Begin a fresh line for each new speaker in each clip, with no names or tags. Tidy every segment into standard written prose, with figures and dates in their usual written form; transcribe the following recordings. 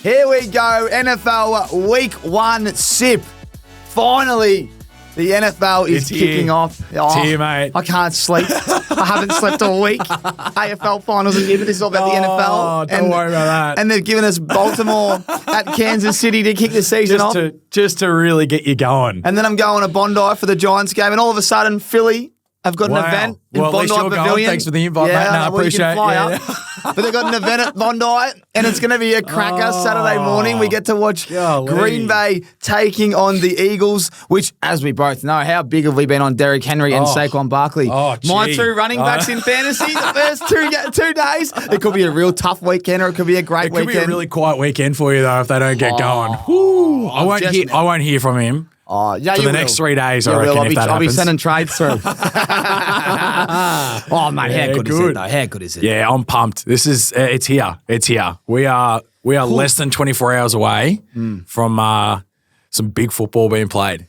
Here we go, NFL Week 1 sip. Finally, the NFL is kicking off.
It's here, mate.
I can't sleep. I haven't slept all week. AFL finals are here, but this is all about the NFL.
Don't worry about that.
And they've given us Baltimore at Kansas City to kick the season off.
Just to really get you going.
And then I'm going to Bondi for the Giants game, and all of a sudden, Philly have got an event in Bondi Pavilion.
Going. Thanks for the invite, mate. No, I appreciate it.
But they've got an event at Bondi, and it's going to be a cracker Saturday morning. We get to watch Green Bay taking on the Eagles, which, as we both know, how big have we been on Derrick Henry and Saquon Barkley? My two running backs in fantasy the first 2 days. It could be a real tough weekend, or it could be a great weekend.
It could be a really quiet weekend for you, though, if they don't get going. Woo. I won't hear from him.
For
the next 3 days, I reckon, if that happens.
I'll be sending trades through. Mate, how good is it, though? How good is it?
Yeah, I'm pumped. This is, it's here. It's here. We are less than 24 hours away from some big football being played.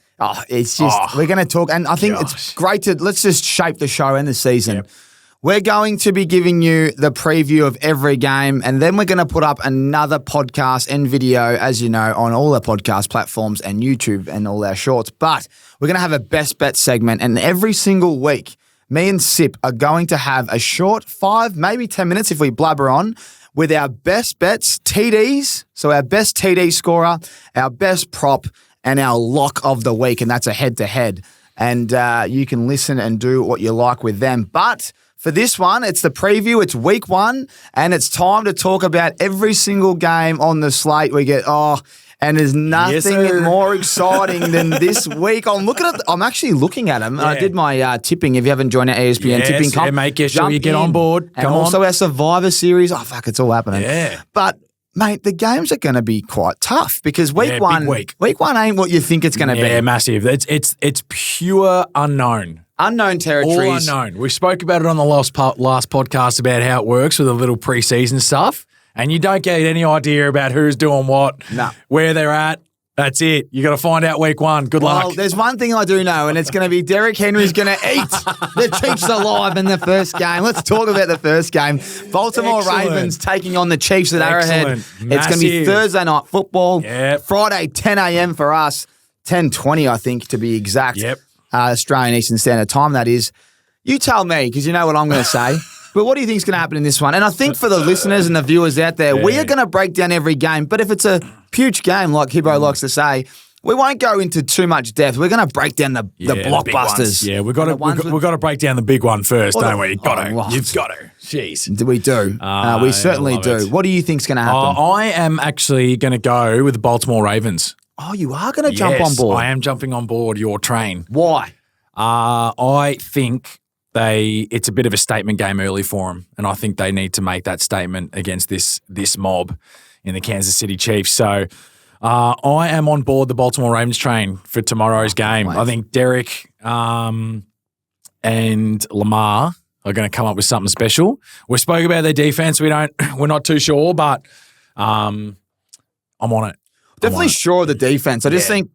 It's just, we're going to talk, and I think it's great let's just shape the show and the season. Yep. We're going to be giving you the preview of every game, and then we're going to put up another podcast and video, as you know, on all our podcast platforms and YouTube and all our shorts. But we're going to have a best bet segment, and every single week, me and Sip are going to have a short 5, maybe 10 minutes if we blabber on, with our best bets, TDs, so our best TD scorer, our best prop, and our lock of the week, and that's a head-to-head. And you can listen and do what you like with them. But for this one, it's the preview. It's week 1, and it's time to talk about every single game on the slate. We get, and there's nothing more exciting than this week. I'm actually looking at them. Yeah. I did my tipping. If you haven't joined our ESPN tipping comp,
mate, get sure you get on board.
And also our Survivor Series. It's all happening. Yeah. But mate, the games are going to be quite tough because week one ain't what you think it's going to be.
Yeah, massive. It's pure unknown.
Unknown territories.
All unknown. We spoke about it on the last podcast about how it works with a little preseason stuff, and you don't get any idea about who's doing what, where they're at. That's it. You got to find out week 1. Good luck.
Well, there's one thing I do know, and it's going to be Derrick Henry's going to eat the Chiefs alive in the first game. Let's talk about the first game. Baltimore Ravens taking on the Chiefs at Arrowhead. It's going to be Thursday night football.
Yep.
Friday, 10 a.m. for us. 10:20, I think, to be exact.
Yep.
Australian Eastern Standard Time, that is. You tell me, because you know what I'm going to say. But what do you think is going to happen in this one? And I think for the listeners and the viewers out there, we are going to break down every game. But if it's a huge game, like Hibbo likes to say, we won't go into too much depth. We're going to break down the blockbusters.
Yeah, we've got to break down the big one first, don't we? You've got to. Jeez.
We do. We certainly do. What do you think's going to happen?
I am actually going to go with the Baltimore Ravens.
Oh, you are going to jump on board?
I am jumping on board your train.
Why?
I think it's a bit of a statement game early for them, and I think they need to make that statement against this mob in the Kansas City Chiefs. So I am on board the Baltimore Ravens train for tomorrow's game. I think Derek and Lamar are going to come up with something special. We spoke about their defense. We're not too sure, but I'm on it.
Definitely sure of the defense. I just think,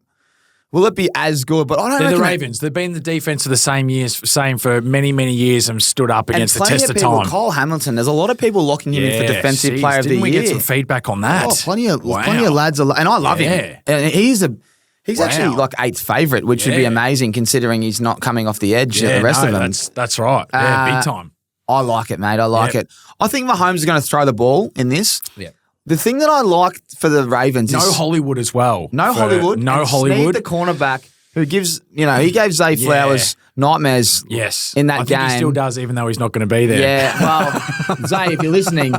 will it be as good? But I don't know.
They're the Ravens. They've been the defense for the same for many, many years and stood up against the test of time.
Cole Hamilton, there's a lot of people locking him in for Defensive Player of the Year.
Didn't we get some feedback on that?
Plenty of lads. And I love him. And he's actually like 8th favourite, which would be amazing considering he's not coming off the edge of the rest of them.
That's right. Big time.
I like it, mate. I like it. I think Mahomes is going to throw the ball in this.
Yeah.
The thing that I like for the Ravens is...
No Hollywood as well.
No Hollywood.
No Hollywood.
Snead, the cornerback, who gives... he gave Zay Flowers nightmares in that game.
I think he still does, even though he's not going to be there.
Yeah, well, Zay, if you're listening,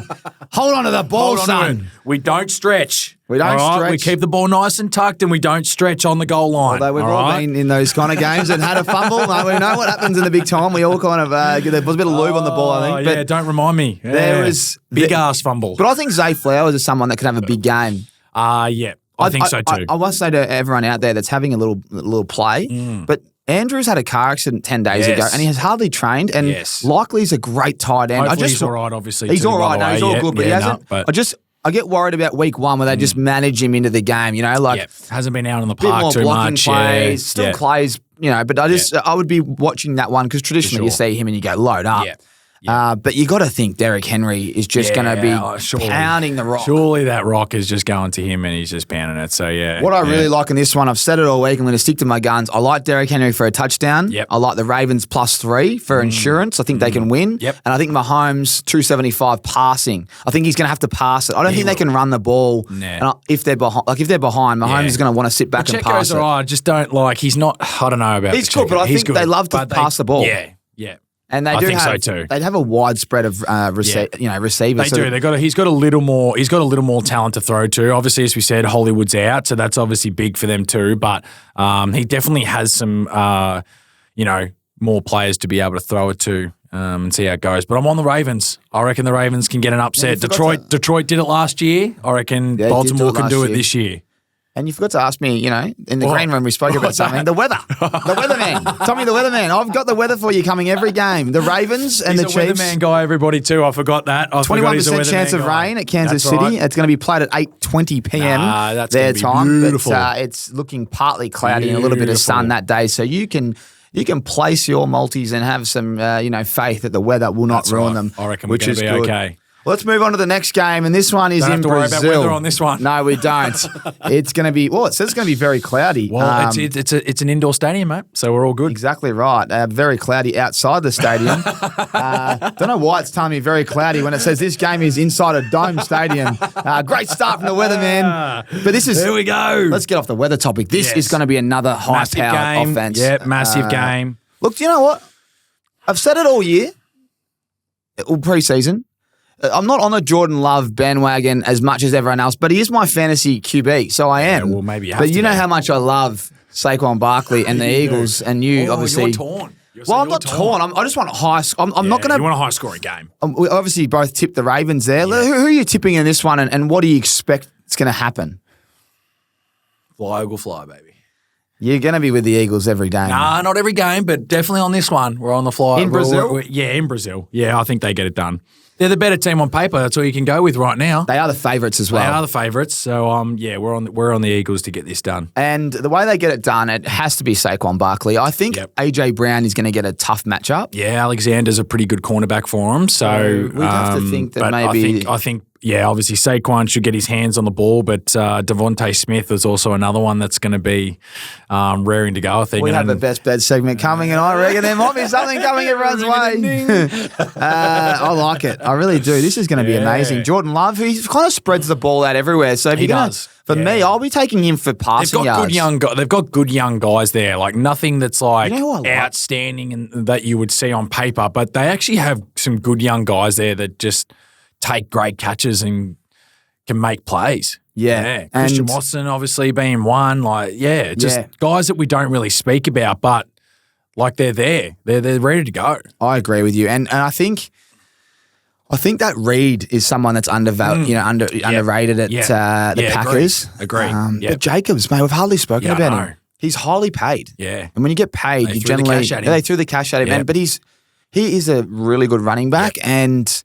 hold on to the ball, son.
We don't stretch.
We don't stretch.
We keep the ball nice and tucked, and we don't stretch on the goal line.
Although we've all been in those kind of games and had a fumble. We know what happens in the big time. We all kind of there was a bit of lube on the ball, I think.
But don't remind me.
There was
big-ass fumble.
But I think Zay Flowers is someone that can have a big game.
Yeah, I think so too.
I must say to everyone out there that's having a little play, but Andrew's had a car accident 10 days ago, and he has hardly trained, and likely he's a great tight end.
Hopefully he's all right, obviously.
He's all right. No, he's all good, but he hasn't. I get worried about week 1 where they just manage him into the game,
hasn't been out on the park too much.
Plays, still plays, but I would be watching that one because traditionally you see him and you go, load up. But you got to think Derrick Henry is just going to be pounding the rock.
Surely that rock is just going to him and he's just pounding it. So, yeah.
What I really like in this one, I've said it all week, I'm going to stick to my guns. I like Derrick Henry for a touchdown.
Yep.
I like the Ravens +3 for insurance. I think they can win.
Yep.
And I think Mahomes 275 passing. I think he's going to have to pass it. I don't think they can run the ball.
Nah.
And if they're behind, Mahomes is going to want to sit back and pass it.
I just don't like. He's not. I don't know about.
He's good, but I think they love to pass the ball.
Yeah.
And they
I
do
think
have,
so too.
They have a wide spread of receivers.
They do. He's got a little more talent to throw to. Obviously, as we said, Hollywood's out, so that's obviously big for them too. But he definitely has some, more players to be able to throw it to and see how it goes. But I'm on the Ravens. I reckon the Ravens can get an upset. Detroit did it last year. I reckon Baltimore can do it this year.
And you forgot to ask me, in the green room we spoke about something. The weather. The weatherman. Tommy the weatherman. I've got the weather for you coming every game. The Ravens and the Chiefs.
He's a weatherman guy, everybody, too. I forgot that.
21% chance of rain at Kansas City. Right. It's going to be played at 8:20 p.m. their time.
Beautiful.
But it's looking partly cloudy and a little bit of sun that day. So you can place your multis and have some faith that the weather will not ruin them.
I reckon we're going to be okay.
Let's move on to the next game, and this one is in Brazil.
Don't have to worry about weather on this one.
No, we don't. It's going to be, it says it's going to be very cloudy.
Well, it's an indoor stadium, mate, so we're all good.
Exactly right. Very cloudy outside the stadium. Don't know why it's telling me very cloudy when it says this game is inside a dome stadium. Great start from the weatherman. But
Here we go.
Let's get off the weather topic. This is going to be another high-powered offense.
Yeah, massive game.
Look, do you know what? I've said it all year, all preseason. I'm not on the Jordan Love bandwagon as much as everyone else, but he is my fantasy QB, so I am.
Yeah, well, maybe you have
But
to
you know
be.
how much I love Saquon Barkley and the Eagles, and you obviously.
You're torn.
I'm not torn. I just want high. I'm not going to.
You want a high scoring game.
We obviously both tipped the Ravens there.
Yeah.
Who are you tipping in this one, and what do you expect is going to happen?
Fly, Eagle, fly, baby.
You're going to be with the Eagles every game.
Nah, not every game, but definitely on this one. We're on the fly.
In Brazil?
In Brazil. Yeah, I think they get it done. They're the better team on paper. That's all you can go with right now.
They are the favourites as well.
They are the favourites. So, we're on the Eagles to get this done.
And the way they get it done, it has to be Saquon Barkley. I think AJ Brown is going to get a tough matchup.
Yeah, Alexander's a pretty good cornerback for him. So
we'd have to think that maybe.
I think. Yeah, obviously Saquon should get his hands on the ball, but Devontae Smith is also another one that's going to be raring to go, I think.
We have the best bed segment coming, and I reckon there might be something coming everyone's way. I like it. I really do. This is going to be amazing. Jordan Love, he kind of spreads the ball out everywhere. So if me, I'll be taking him for passing yards.
They've got good young guys there, like nothing that's like outstanding and that you would see on paper, but they actually have some good young guys there that just take great catches and can make plays.
Yeah.
Christian Watson obviously being one. Guys that we don't really speak about, but like they're there. They're ready to go.
I agree with you. And I think that Reed is someone that's underrated at the Packers.
Agree.
But Jacobs, mate, we've hardly spoken about him. He's highly paid.
Yeah.
And when you get paid, you generally they threw the cash at him. But he is a really good running back and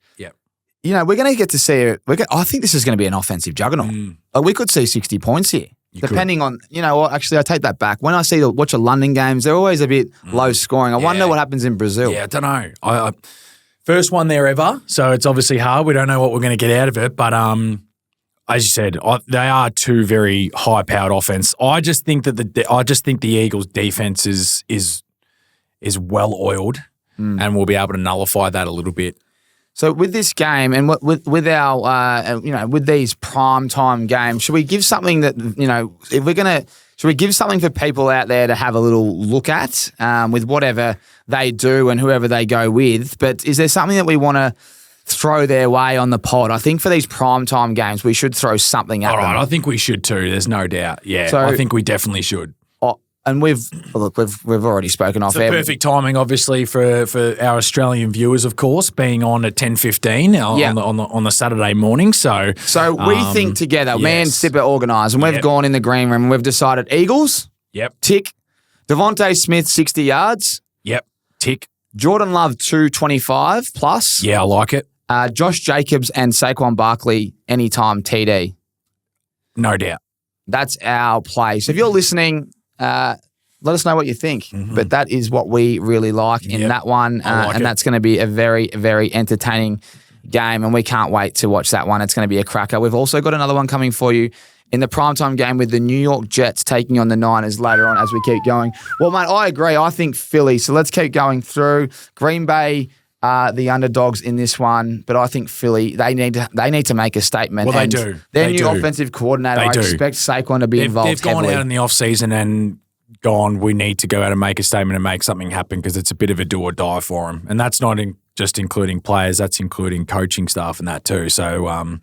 we're going to get to see it. I think this is going to be an offensive juggernaut. We could see 60 points here, depending on, actually, I take that back. When I watch a London games, they're always a bit low scoring. I wonder what happens in Brazil.
Yeah, I don't know. First one there ever, so it's obviously hard. We don't know what we're going to get out of it, but as you said, they are two very high-powered offense. I just think that the Eagles' defense is well-oiled and we'll be able to nullify that a little bit.
So with this game and with our with these prime time games, should we give something that should we give something for people out there to have a little look at with whatever they do and whoever they go with? But is there something that we want to throw their way on the pod? I think for these prime time games, we should throw something at them.
All right, I think we should too. There's no doubt. Yeah, so, I think we definitely should.
And we've already spoken off air.
It's perfect timing, obviously, for our Australian viewers, of course, being on at 10:15 on the Saturday morning. So
we think together, me and Sipper organised, and we've gone in the green room and we've decided Eagles.
Yep.
Tick. Devontae Smith 60 yards.
Yep. Tick.
Jordan Love 225 plus.
Yeah, I like it.
Josh Jacobs and Saquon Barkley anytime TD.
No doubt.
That's our play. So if you're listening. let us know what you think. But that is what we really like in that one. And that's going to be a very, very entertaining game. And we can't wait to watch that one. It's going to be a cracker. We've also got another one coming for you in the primetime game with the New York Jets taking on the Niners later on as we keep going. Well, mate, I agree. I think Philly. So let's keep going through. Green Bay, the underdogs in this one, but I think Philly, they need to make a statement.
Well, they do.
Their new offensive coordinator, I expect Saquon to be involved
They've gone
heavily.
out in the offseason and gone, we need to go out and make a statement and make something happen because it's a bit of a do or die for them. And that's not just including players, that's including coaching staff and that too. So,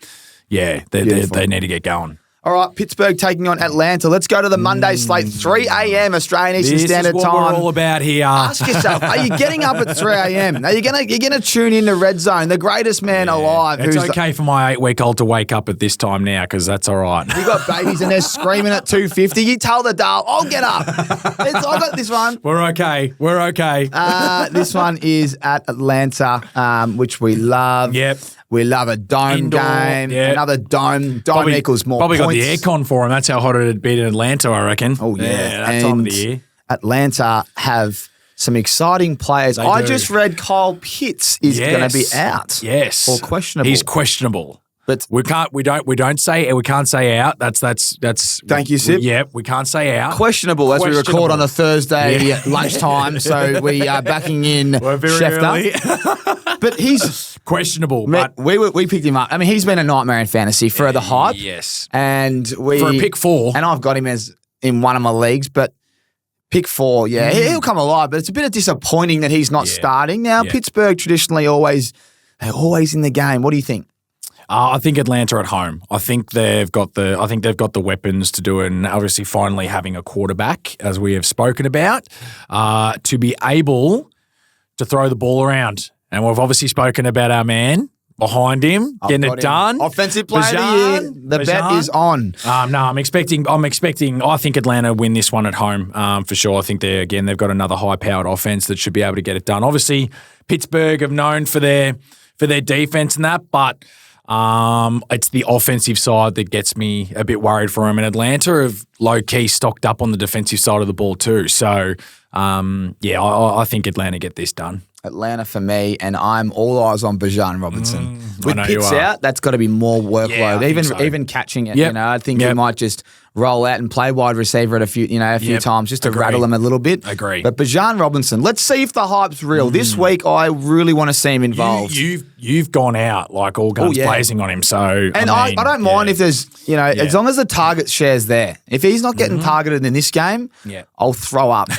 they need to get going.
All right, Pittsburgh taking on Atlanta. Let's go to the Monday slate, 3 a.m. Australian Eastern Standard Time.
This is what we're all about here.
Ask yourself, are you getting up at 3 a.m.? Are you gonna tune in to Red Zone, the greatest man alive?
It's okay for my 8-week-old to wake up at this time now because that's all right.
You got babies and they're screaming at 2:50. You tell the dial, I'll get up. I got this one.
We're okay.
This one is at Atlanta, which we love.
Yep.
We love a dome game.
Yeah.
Another dome. Dome equals more
probably
points.
Got the aircon for them. That's how hot it'd be in Atlanta, I reckon.
Oh, yeah.
That time of the year.
Atlanta have some exciting players. I just read Kyle Pitts is going to be out.
Yes.
Or questionable.
He's questionable.
But
we can't say out. That's
Thank you, Sip.
We can't say out.
Questionable as we record on a Thursday lunchtime, so we are backing in Schefter. But he's
questionable.
But we picked him up. I mean, he's been a nightmare in fantasy for the hype.
Yes.
And for
a pick 4.
And I've got him as in one of my leagues, but pick 4, he'll come alive, but it's a bit of disappointing that he's not starting. Now, Pittsburgh traditionally they're always in the game. What do you think?
I think Atlanta at home. I think they've got the weapons to do it, and obviously finally having a quarterback, as we have spoken about, to be able to throw the ball around. And we've obviously spoken about our man behind him, getting it done.
Offensive player of the year. The bet is on.
No, I'm expecting. I think Atlanta win this one at home for sure. I think they've got another high-powered offense that should be able to get it done. Obviously, Pittsburgh have known for their defense and that, but it's the offensive side that gets me a bit worried for them. And Atlanta have low-key stocked up on the defensive side of the ball too. So, I think Atlanta get this done.
Atlanta for me, and I'm all eyes on Bijan Robinson. With Pitts out, that's got to be more workload. Even catching it, I think he might just roll out and play wide receiver at a few times just to rattle him a little bit.
Agree.
But Bijan Robinson, let's see if the hype's real. This week, I really want to see him involved.
You've gone out like all guns blazing on him. So
I don't mind if there's as long as the target share's there. If he's not getting targeted in this game, I'll throw up.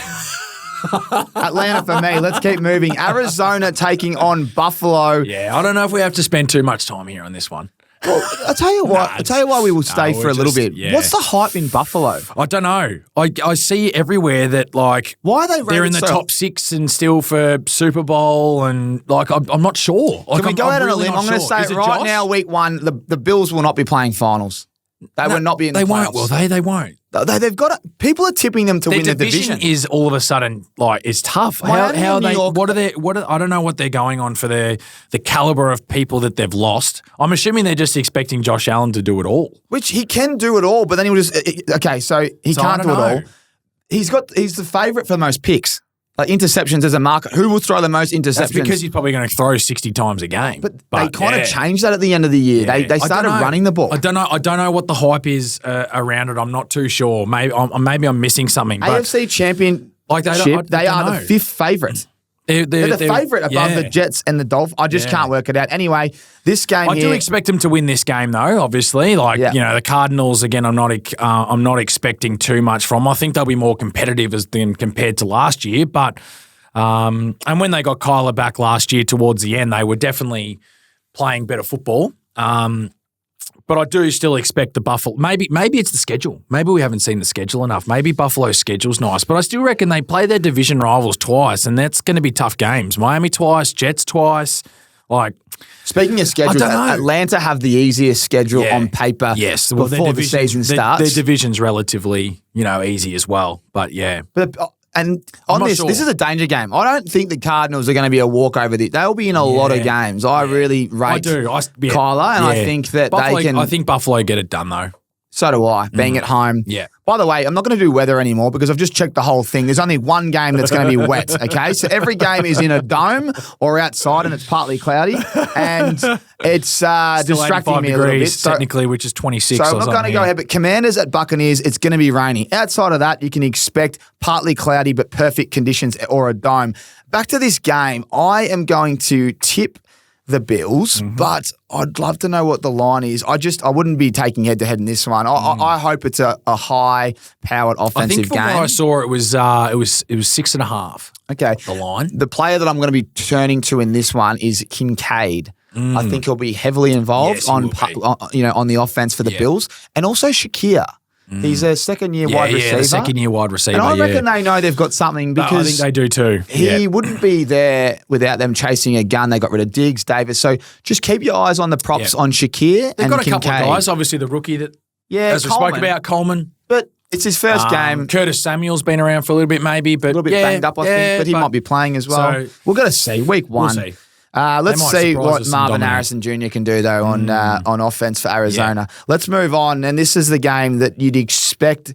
Atlanta for me. Let's keep moving. Arizona taking on Buffalo.
Yeah, I don't know if we have to spend too much time here on this one.
Well, I'll tell you what. I'll tell you why we will stay for a little bit.
Yeah.
What's the hype in Buffalo?
I don't know. I see everywhere that
why are they?
They're in the top 6 and still for Super Bowl and I'm not sure.
Can we go out on a limb? I'm going to say it right now. Week 1, the Bills will not be playing finals. They will not be in the playoffs.
They won't. Will they? They won't.
They've got people are tipping them to win the division.
Is all of a sudden it's tough. How they? What are they? I don't know what they're going on for the caliber of people that they've lost. I'm assuming they're just expecting Josh Allen to do it all,
which he can do it all, but then he will just So he can't do it all. He's the favorite for the most picks. Like interceptions as a marker. Who will throw the most interceptions?
That's because he's probably going to throw 60 times a game.
But they kind of changed that at the end of the year. Yeah. They started running the ball.
I don't know what the hype is around it. I'm not too sure. Maybe I'm missing something.
AFC Championship, they are the 5th favourite. They're the favourite above the Jets and the Dolphins. I just can't work it out. Anyway, this game
I do expect them to win this game, though, obviously. The Cardinals, again, I'm not expecting too much from. I think they'll be more competitive than compared to last year. But and when they got Kyler back last year towards the end, they were definitely playing better football. But I do still expect the Buffalo. Maybe it's the schedule. Maybe we haven't seen the schedule enough. Maybe Buffalo's schedule's nice. But I still reckon they play their division rivals twice, and that's going to be tough games. Miami twice, Jets twice.
Speaking of schedules, Atlanta have the easiest schedule on paper before the season starts.
Their division's relatively, easy as well. But yeah.
And on this is a danger game. I don't think the Cardinals are going to be a walkover. They'll be in a lot of games. I really rate Kyler, and I think that
Buffalo,
they can.
I think Buffalo get it done, though.
So do I, being at home.
Yeah.
By the way, I'm not going to do weather anymore because I've just checked the whole thing. There's only one game that's going to be wet, okay? So every game is in a dome or outside and it's partly cloudy and it's distracting me a little bit.
Technically, which is 26
So I'm not going to go ahead, but Commanders at Buccaneers, it's going to be rainy. Outside of that, you can expect partly cloudy but perfect conditions or a dome. Back to this game, I am going to tip the Bills, but I'd love to know what the line is. I wouldn't be taking head-to-head in this one. I hope it's a high-powered offensive game.
I think from what I saw, it was 6.5.
Okay.
The line.
The player that I'm going to be turning to in this one is Kincaid. I think he'll be heavily involved on the offense for the Bills, and also Shakir. He's a second-year wide receiver.
Yeah, second-year wide receiver.
And I reckon they know they've got something because
I think they do too.
He wouldn't be there without them chasing a gun. They got rid of Diggs, Davis. So just keep your eyes on the props on Shakir
They've
and
got a
Kincaid.
couple of guys. Obviously, the rookie that, as we spoke about, Coleman.
But it's his first game.
Curtis Samuel's been around for a little bit, maybe, but
a little bit banged up, I think. But he might be playing as well. So we've got to see. Week one.
We'll see.
Let's see what Marvin Harrison Jr. can do, though, on offense for Arizona. Yeah. Let's move on. And this is the game that you'd expect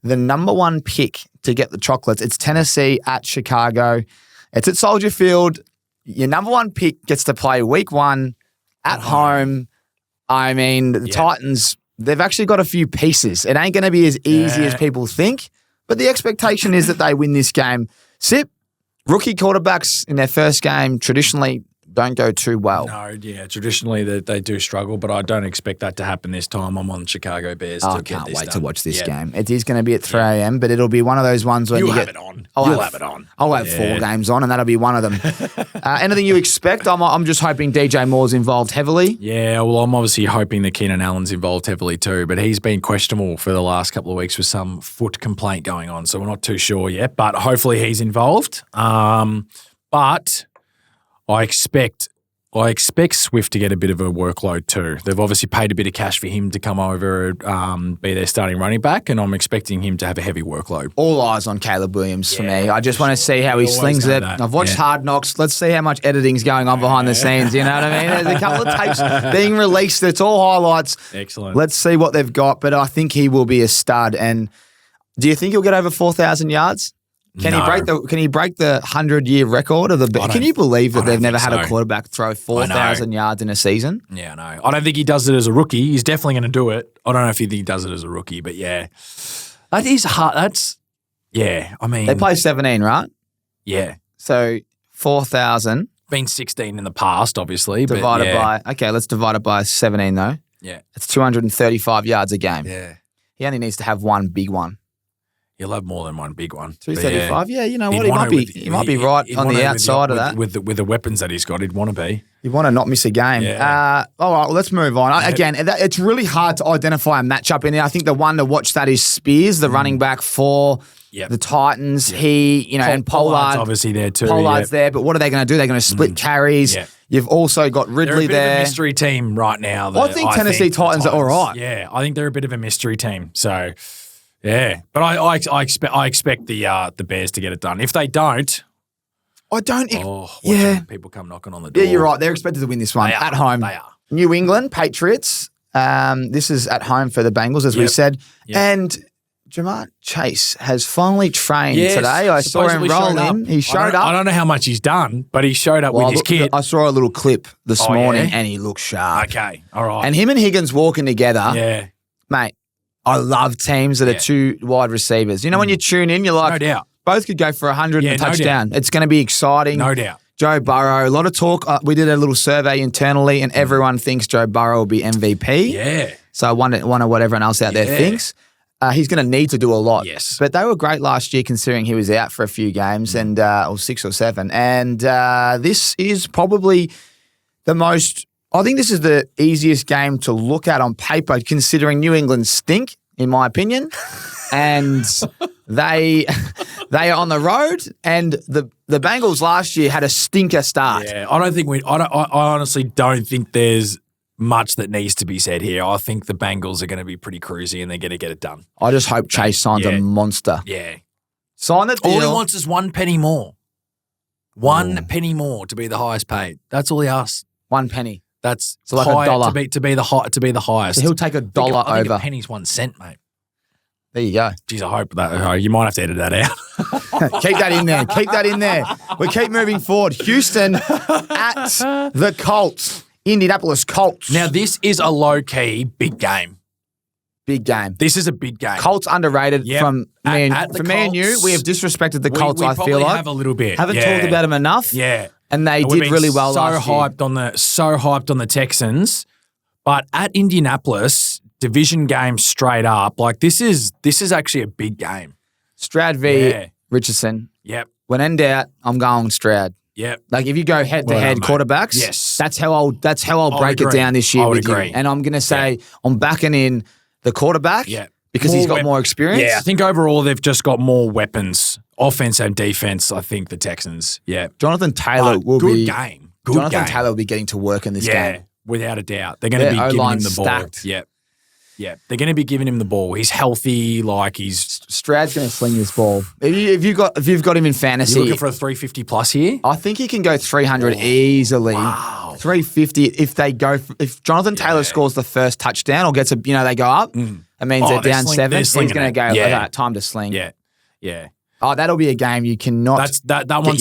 the number one pick to get the chocolates. It's Tennessee at Chicago. It's at Soldier Field. Your number one pick gets to play week one at home. I mean, the Titans, they've actually got a few pieces. It ain't going to be as easy as people think, but the expectation is that they win this game. Sip, rookie quarterbacks in their first game traditionally don't go too well.
No, traditionally they do struggle, but I don't expect that to happen this time. I'm on Chicago Bears.
I can't wait to watch this game. It is going to be at 3 a.m., but it'll be one of those ones when
You'll have it on. You'll have it on.
I'll have 4 games on, and that'll be one of them. Anything you expect? I'm just hoping DJ Moore's involved heavily.
Yeah, well, I'm obviously hoping that Keenan Allen's involved heavily too, but he's been questionable for the last couple of weeks with some foot complaint going on, so we're not too sure yet, but hopefully he's involved. But I expect Swift to get a bit of a workload too. They've obviously paid a bit of cash for him to come over, be their starting running back, and I'm expecting him to have a heavy workload.
All eyes on Caleb Williams for me. I just want to see how he slings it. I've watched Hard Knocks. Let's see how much editing's going on behind the scenes. You know what I mean? There's a couple of tapes being released. It's all highlights.
Excellent.
Let's see what they've got, but I think he will be a stud. And do you think he'll get over 4,000 yards? Can he break the 100-year record of the? Can you believe that they've never had a quarterback throw 4,000 yards in a season?
Yeah, no. I don't think he does it as a rookie. He's definitely going to do it. I don't know if he does it as a rookie, but yeah, that is hard. I mean,
they play 17, right?
Yeah.
So 4,000.
Been 16 in the past, obviously.
Divided by let's divide it by 17 though.
Yeah,
it's 235 yards a game.
Yeah,
he only needs to have one big one.
He'll have more than one big one.
235, you know what? He might be right on the outside of that.
With the weapons that he's got, he'd want to be.
You want to not miss a game.
Yeah.
All right, well, let's move on. Again, it's really hard to identify a matchup in there. I think the one to watch that is Spears, the running back for the Titans. He, and Pollard's
obviously there too.
Pollard's there, but what are they going to do? They're going to split carries. Yeah. You've also got Ridley there.
They're a bit of a mystery team right now.
I think Tennessee Titans are all right.
Yeah, I think they're a bit of a mystery team. So... yeah, but I expect the Bears to get it done. If they don't, people come knocking on the door.
Yeah, you're right. They're expected to win this one at home.
They are.
New England Patriots. This is at home for the Bengals, as we said. Yep. And Jamar Chase has finally trained today. I saw him roll in. He showed up.
I don't know how much he's done, but he showed up with his kid.
I saw a little clip this morning, and he looked sharp.
Okay, all right.
And him and Higgins walking together.
Yeah,
mate. I love teams that are two wide receivers. You know, when you tune in, you're like,
no doubt.
Both could go for 100 and a touchdown. It's going to be exciting.
No doubt.
Joe Burrow, a lot of talk. We did a little survey internally, and everyone thinks Joe Burrow will be MVP.
Yeah.
So I wonder what everyone else out there thinks. He's going to need to do a lot.
Yes.
But they were great last year considering he was out for a few games, and or 6 or 7. And this is probably the most... I think this is the easiest game to look at on paper, considering New England stink, in my opinion, and they are on the road. And the Bengals last year had a stinker start.
Yeah, I honestly don't think there's much that needs to be said here. I think the Bengals are going to be pretty cruisy and they're going to get it done.
I just hope Chase signs a monster.
Yeah,
sign the deal.
All he wants is one penny more. One penny more to be the highest paid. That's all he asks.
1 penny.
That's
So like
high,
$1
to be the highest.
So he'll take $1
I think
over.
a penny's 1 cent, mate.
There you go.
Jeez, I hope that you might have to edit that out.
Keep that in there. Keep that in there. We keep moving forward. Houston at the Colts. Indianapolis Colts.
Now, this is a low-key big game.
Big game.
This is a big game.
Colts underrated from me and you. We have disrespected the Colts, I feel like.
We have a little bit.
Haven't talked about them enough.
Yeah.
And they did really well last year.
So hyped on the Texans. But at Indianapolis, division game straight up, like this is actually a big game.
Stroud v. Richardson.
Yep.
When in doubt, I'm going Stroud.
Yep.
Like if you go head to head quarterbacks,
yes,
that's how I'll break it down this year with you. And I'm gonna say I'm backing in the quarterback because he's got more experience.
Yeah, I think overall they've just got more weapons, offense and defense. I think the Texans. Yeah.
Jonathan Taylor will be
game.
Jonathan Taylor will be getting to work in this game.
Without a doubt. They're going to be giving him the
stacked.
ball. Yep. Yeah, they're going to be giving him the ball. He's healthy, like he's
Stroud's going to sling this ball. If you've got him in fantasy,
you looking for a 350 plus here?
I think he can go 300 easily. Wow, 350 if Jonathan Taylor scores the first touchdown or gets they go up. It means they're down 7. He's going to go time to sling.
Yeah, yeah.
Oh, that'll be a game you cannot.
That one's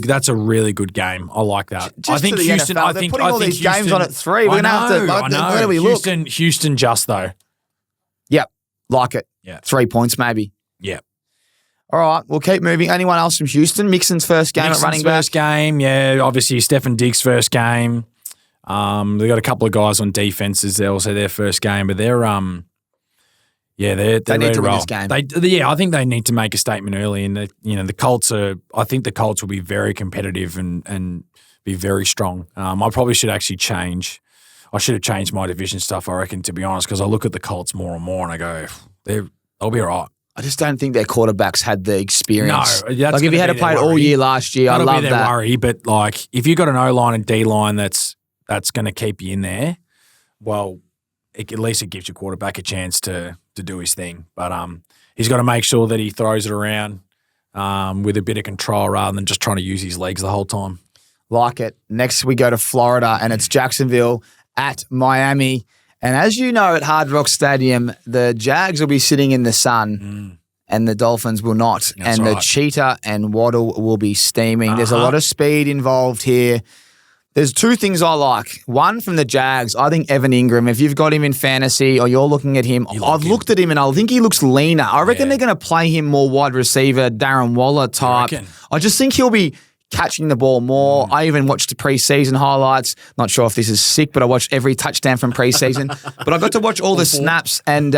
that's a really good game. I like that.
I think Houston.
NFL,
they're putting all these games on at 3. We're gonna have to. Where do we look?
Houston just though.
Yep, like it.
Yeah,
3 points maybe.
Yep.
All right, we'll keep moving. Anyone else from Houston? Mixon's first game at running back.
First game, yeah. Obviously, Stefan Diggs' first game. They got a couple of guys on defenses. They're also their first game, but they're they need
to win this game.
I think they need to make a statement early, and the Colts are. I think the Colts will be very competitive and be very strong. I probably should actually change. I should have changed my division stuff, I reckon, to be honest, because I look at the Colts more and more, and I go, they'll be all right.
I just don't think their quarterbacks had the experience.
No, that's
like if you had to play it all year last year, I love that.
Worry, but like if you got an O-line and D-line that's going to keep you in there, well, at least it gives your quarterback a chance to do his thing. But he's got to make sure that he throws it around with a bit of control rather than just trying to use his legs the whole time. Like it.
Next we go to Florida, and it's Jacksonville at Miami. And as you know, at Hard Rock Stadium, the Jags will be sitting in the sun and the Dolphins will not.
That's
and
right.
the Cheetah and Waddle will be steaming. There's a lot of speed involved here. There's 2 things I like. One, from the Jags, I think Evan Ingram, if you've got him in fantasy or you're looking at him, I've looked at him and I think he looks leaner. I reckon they're going to play him more wide receiver, Darren Waller type. I just think he'll be catching the ball more. I even watched the preseason highlights. Not sure if this is sick, but I watched every touchdown from preseason. But I got to watch all the snaps and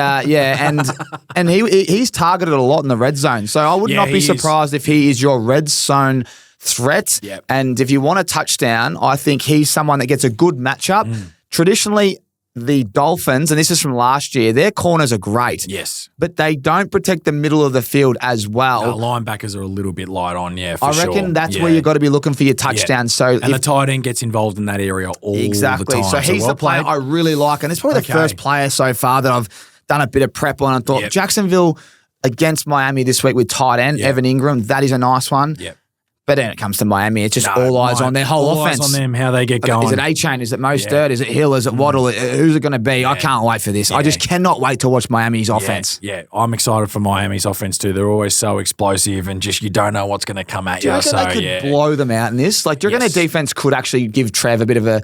he's targeted a lot in the red zone. So I would not be surprised if he is your red zone threat.
Yep.
And if you want a touchdown, I think he's someone that gets a good matchup. Traditionally, the Dolphins, and this is from last year, their corners are great.
Yes.
But they don't protect the middle of the field as well.
No, linebackers are a little bit light on, for
sure. I reckon that's where you've got to be looking for your touchdown. So
the tight end gets involved in that area all the time.
So he's the player I really like. And it's probably the first player so far that I've done a bit of prep on and thought, Jacksonville against Miami this week with tight end, Evan Ingram, that is a nice one.
Yep.
But when it comes to Miami, it's just all eyes on their whole offense.
All eyes on them, how they get going.
Is it A-Chain? Is it Mostert? Is it Hill? Is it Waddle? Who's it going to be? I can't wait for this. I just cannot wait to watch Miami's offense.
Yeah, I'm excited for Miami's offense too. They're always so explosive and just you don't know what's going to come at you.
Do you reckon they could blow them out in this? Like, do you reckon their defense could actually give Trev a bit of a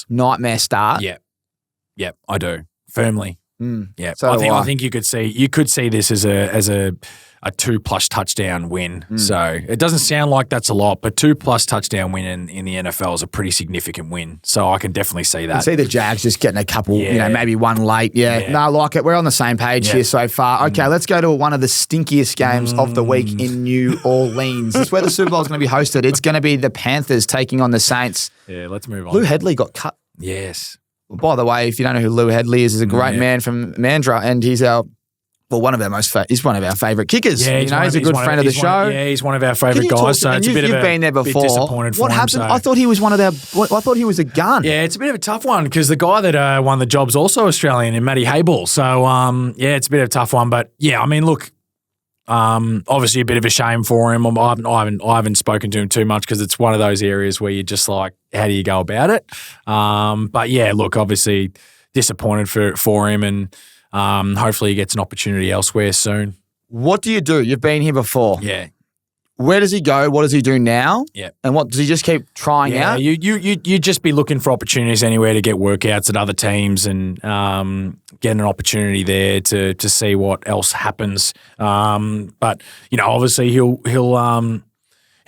nightmare start?
Yeah, I do. Firmly. Yeah,
so
I think you could see this as a 2+ touchdown win. So it doesn't sound like that's a lot, but 2+ touchdown win in the NFL is a pretty significant win. So I can definitely see that.
I see the Jags just getting a couple, maybe one late. No, I like it. We're on the same page here so far. Okay, let's go to one of the stinkiest games of the week in New Orleans. It's where the Super Bowl is going to be hosted. It's going to be the Panthers taking on the Saints.
Yeah, let's move on.
Lou Headley got cut.
Yes.
By the way, if you don't know who Lou Headley is, he's a great man from Mandurah, and he's one of our favourite kickers. Yeah, he's a good friend of the show.
He's one of our favourite guys. So it's a bit of
you've been there before.
Disappointed for
what
him,
happened?
So.
I thought he was I thought he was a gun.
Yeah, it's a bit of a tough one because the guy that won the job's also Australian, and Matty Hayball. So it's a bit of a tough one. But yeah, I mean, look, Obviously, a bit of a shame for him. I haven't spoken to him too much because it's one of those areas where you're just like, how do you go about it? But yeah, look, obviously disappointed for him, and hopefully he gets an opportunity elsewhere soon.
What do you do? You've been here before.
Yeah.
Where does he go? What does he do now?
Yeah.
And what does he just keep trying out?
You just be looking for opportunities anywhere to get workouts at other teams and get an opportunity there to see what else happens. But obviously he'll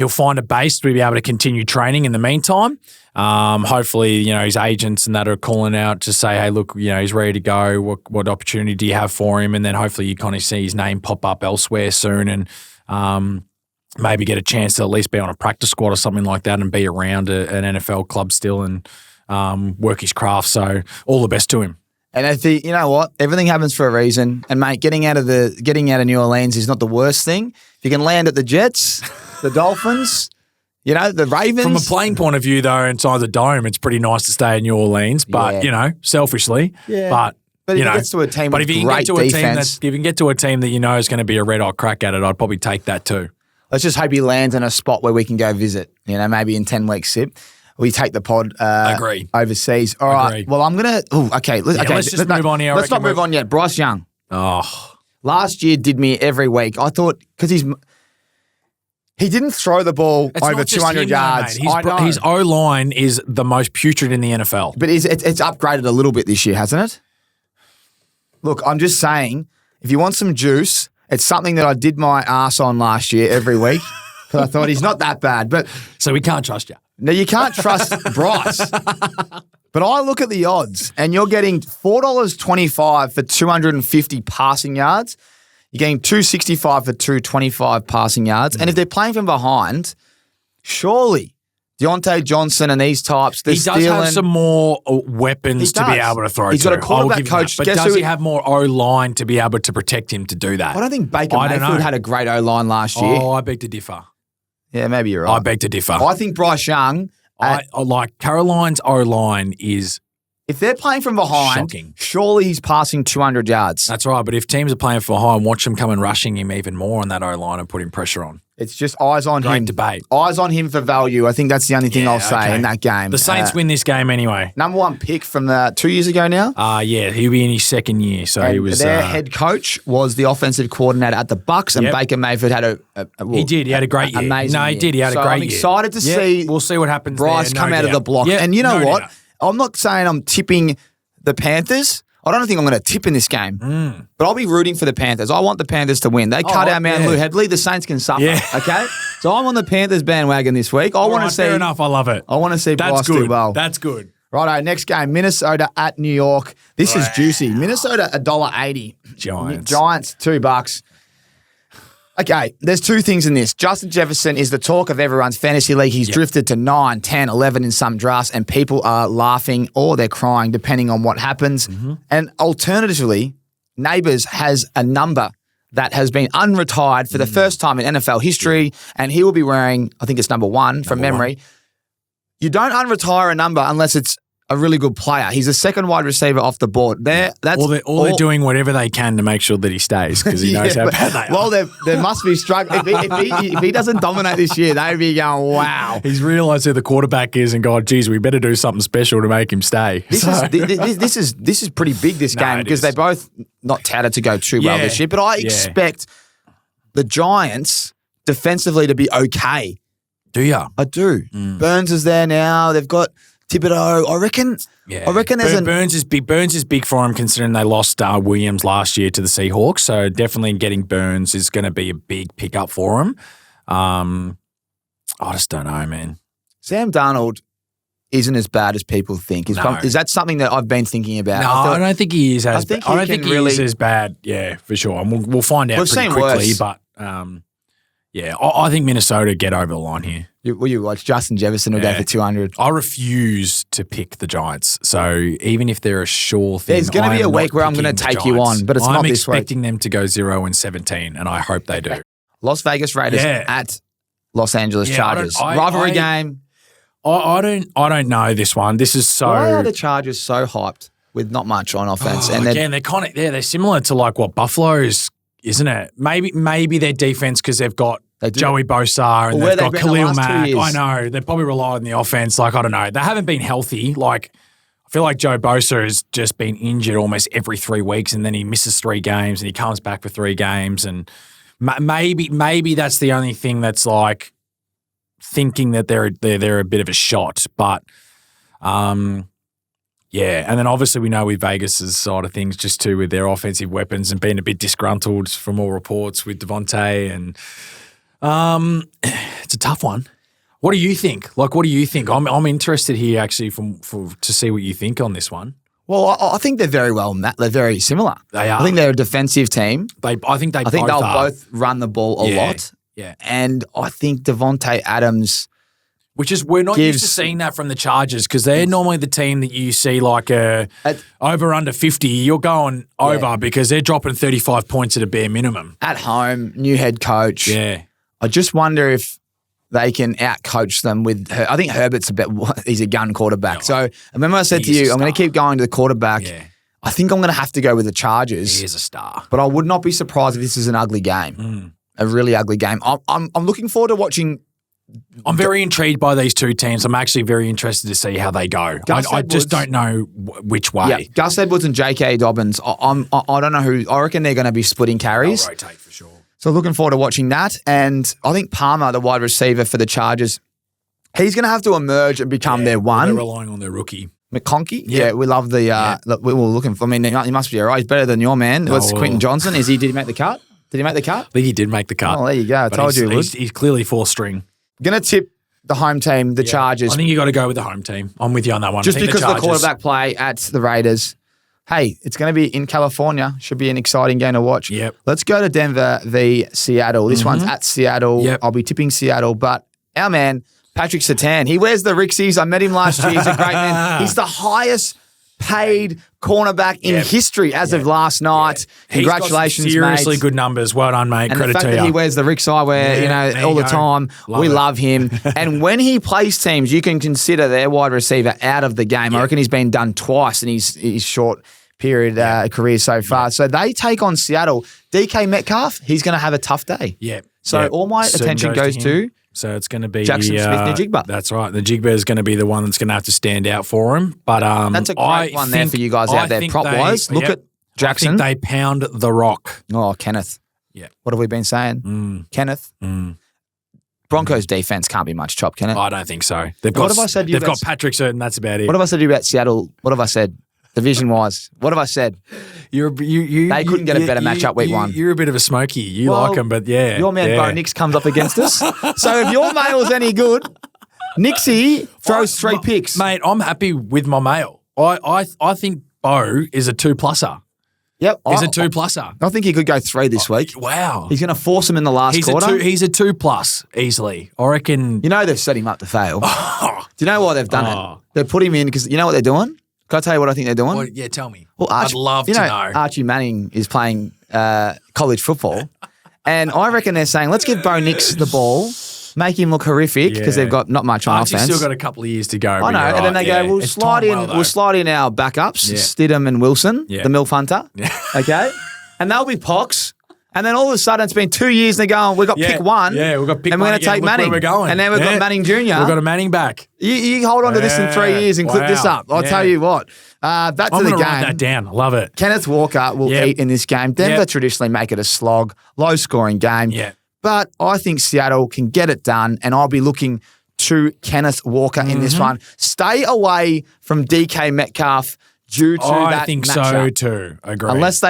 find a base to be able to continue training in the meantime. Hopefully, his agents and that are calling out to say, hey, look, he's ready to go. What opportunity do you have for him? And then hopefully you kind of see his name pop up elsewhere soon and maybe get a chance to at least be on a practice squad or something like that and be around an NFL club still and work his craft. So all the best to him.
And if you know what, everything happens for a reason. And mate, getting out of New Orleans is not the worst thing. If you can land at the Jets, the Dolphins, the Ravens.
From a playing point of view, though, inside the dome, it's pretty nice to stay in New Orleans. But selfishly,
But if he gets to a team with great defense,
if you can get to a team that is going to be a red hot crack at it, I'd probably take that too.
Let's just hope he lands in a spot where we can go visit, maybe in 10 weeks, Sip. We take the pod overseas. All right.
Agreed.
Well, I'm going to – okay.
Let's just move on here.
Let's not move on yet. Bryce Young.
Oh.
Last year did me every week. I thought – because he didn't throw the ball over 200 yards.
His O-line is the most putrid in the NFL.
But it's upgraded a little bit this year, hasn't it? Look, I'm just saying, if you want some juice – it's something that I did my ass on last year every week because I thought he's not that bad. But
so we can't trust you.
No, you can't trust Bryce. But I look at the odds and you're getting $4.25 for 250 passing yards. You're getting $2.65 for 225 passing yards. And if they're playing from behind, surely Deontay Johnson and these types, they're stealing.
He does have some more weapons to be able to throw.
He's got a quarterback coach.
But does he have more O-line to be able to protect him to do that?
I don't think Baker Mayfield had a great O-line last year.
Oh, I beg to differ.
Yeah, maybe you're right.
I beg to differ.
I think Bryce Young.
I like Caroline's O-line is.
If they're playing from behind,
shocking.
Surely he's passing 200 yards.
That's right. But if teams are playing from behind, watch them come and rushing him even more on that O-line and putting pressure on.
It's just eyes on him.
Great debate.
Eyes on him for value. I think that's the only thing I'll say in that game.
The Saints win this game anyway.
Number one pick from 2 years ago now.
Yeah, he'll be in his second year. So he was.
Their head coach was the offensive coordinator at the Bucs, and Baker Mayfield had
he did. He had a great year.
Amazing year.
He did. He had a great year.
I'm excited to see.
We'll see what happens.
Bryce come out of the block, and you know what? I'm not saying I'm tipping the Panthers. I don't think I'm going to tip in this game, but I'll be rooting for the Panthers. I want the Panthers to win. They cut our man Lou Headley. The Saints can suffer, okay? So I'm on the Panthers bandwagon this week. I want to see.
Fair enough. I love it.
I want to see Bryce do well.
That's good.
Righto, next game, Minnesota at New York. This is juicy. Minnesota, $1.80. Giants, $2. Okay, there's two things in this. Justin Jefferson is the talk of everyone's fantasy league. He's drifted to 9, 10, 11 in some drafts, and people are laughing or they're crying depending on what happens. And alternatively, Neighbours has a number that has been unretired for the first time in NFL history, and he will be wearing, I think it's number 1 from memory. You don't unretire a number unless it's a really good player. He's a second wide receiver off the board. They're
doing whatever they can to make sure that he stays because he knows how bad they are.
Well, there must be struggling. If he doesn't dominate this year, they'd be going, wow.
He's realised who the quarterback is and gone, geez, we better do something special to make him stay.
This is pretty big, this game, because they're both not touted to go too well this year. But I expect the Giants defensively to be okay.
Do you?
I do. Burns is there now. They've got Thibodeau, I reckon.
Yeah.
I reckon there's
Burns is big. Burns is big for him considering they lost Williams last year to the Seahawks. So definitely getting Burns is going to be a big pickup for him. I just don't know, man.
Sam Darnold isn't as bad as people think. Is that something that I've been thinking about?
No, I don't think he is as bad. I don't think he is as bad. Yeah, for sure. And we'll find out pretty quickly. Worse. But I think Minnesota get over the line here.
You watch Justin Jefferson will go for 200.
I refuse to pick the Giants. So even if they're a sure thing,
there's going to be a week where I'm going to take you on, but it's not this week.
I'm expecting them to go 0-17, and I hope they do.
Las Vegas Raiders at Los Angeles Chargers. Rivalry game.
I don't know this one. This is so.
Why are the Chargers so hyped with not much on offense?
They're kind of they're similar to like what Buffalo's isn't it? Maybe their defense because they've got Joey Bosa and
Well,
they've got Khalil Mack.
I
know. They probably rely on the offense. Like, I don't know. They haven't been healthy. Like, I feel like Joe Bosa has just been injured almost every 3 weeks, and then he misses 3 games and he comes back for 3 games. And maybe that's the only thing that's like thinking that they're a bit of a shot. But yeah, and then obviously we know with Vegas' side of things just too with their offensive weapons and being a bit disgruntled from all reports with Devontae, and it's a tough one. What do you think? Like, what do you think? I'm interested here actually to see what you think on this one.
Well, I think they're very well. They're very similar.
They are.
I think they're a defensive team.
I think they'll
both run the ball a lot.
Yeah, and
I think Devontae Adams,
which is we're not used to seeing that from the Chargers because they're normally the team that you see like over under 50. You're going over because they're dropping 35 points at a bare minimum
at home. New head coach.
Yeah,
I just wonder if they can outcoach them with I think Herbert's he's a gun quarterback. So remember I said to you, I'm going to keep going to the quarterback. Yeah. I think I'm going to have to go with the Chargers.
He is a star.
But I would not be surprised if this is an ugly game. A really ugly game. I'm looking forward to watching.
I'm very intrigued by these two teams. I'm actually very interested to see how they go. I just don't know which way.
Yeah, Gus Edwards and J.K. Dobbins, I don't know who. I reckon they're going to be splitting carries.
They'll rotate for sure.
So looking forward to watching that. And I think Palmer, the wide receiver for the Chargers, he's going to have to emerge and become their one.
They're relying on their rookie.
McConkey? Yeah, we love the we were looking for. I mean, he must be all right. He's better than your man. What's Quentin Johnson? Did he make the cut? Did he make the cut?
I think he did make the cut.
Oh, there you go. I told you he would.
He's clearly 4th string.
Going to tip the home team, the Chargers.
I think you got to go with the home team. I'm with you on that one.
Just because the quarterback play at the Raiders. Hey, it's going to be in California. Should be an exciting game to watch.
Yep.
Let's go to Denver v. Seattle. This one's at Seattle.
Yep.
I'll be tipping Seattle, but our man, Patrick Surtain, he wears the Rixies. I met him last year. He's a great man. He's the highest paid cornerback in history as of last night. Congratulations,
He's got seriously
mate.
Good numbers. Well done, mate.
And
Credit
the fact
to
that
you.
he wears the Ricks eyewear, all the time, we love him. And when he plays teams, you can consider their wide receiver out of the game. I reckon he's been done twice in his short period career so far. So they take on Seattle. DK Metcalf, he's going to have a tough day.
Yeah.
So all my attention goes to
so it's going to be
Jackson Smith-Njigba.
That's right. The Jigba is going to be the one that's going to have to stand out for him. But
that's a great one there for you guys out there. Prop-wise, look at Jackson.
I think they pound the rock.
Oh, Kenneth.
Yeah.
What have we been saying? Kenneth. Broncos defense can't be much chop, can it?
I don't think so.
What have I said to you?
They've got Patrick Surtain. That's about it.
What have I said to you about Seattle? What have I said? Division-wise, what have I said? They couldn't get a better matchup week 1.
You're a bit of a smoky. You like them, but
your man Bo Nix comes up against us. So if your mail's any good, Nixie throws 3 picks.
Mate, I'm happy with my mail. I think Bo is a 2-plusser.
Yep,
he's a 2-plusser.
I think he could go 3 this week.
Wow,
he's going to force him in the last quarter.
He's a 2+ easily. I reckon.
You know they've set him up to fail. Do you know why they've done it? They put him in because you know what they're doing. Can I tell you what I think they're doing?
Well, yeah, tell me.
Well,
I'd love to know.
Archie Manning is playing college football, and I reckon they're saying, let's give Bo Nix the ball, make him look horrific because they've got not much on offense.
Archie's still got a couple of years to go.
I know, and then they go, we'll slide in our backups, Stidham and Wilson, the MILF Hunter, okay? And they'll be Pox. And then all of a sudden, it's been 2 years and they're going, we've got pick 1.
Yeah, we've got pick 1.
And we're going to take Manning.
We're going.
And then we've got Manning Jr.
We've got a Manning back.
You hold on to this in 3 years and clip this up. I'll tell you what. Back to the game.
I'm going to write that down. I love it.
Kenneth Walker will eat in this game. Denver traditionally make it a slog, low-scoring game.
Yeah.
But I think Seattle can get it done, and I'll be looking to Kenneth Walker in this one. Stay away from DK Metcalf due to that matchup.
I think so too. Agree.
Unless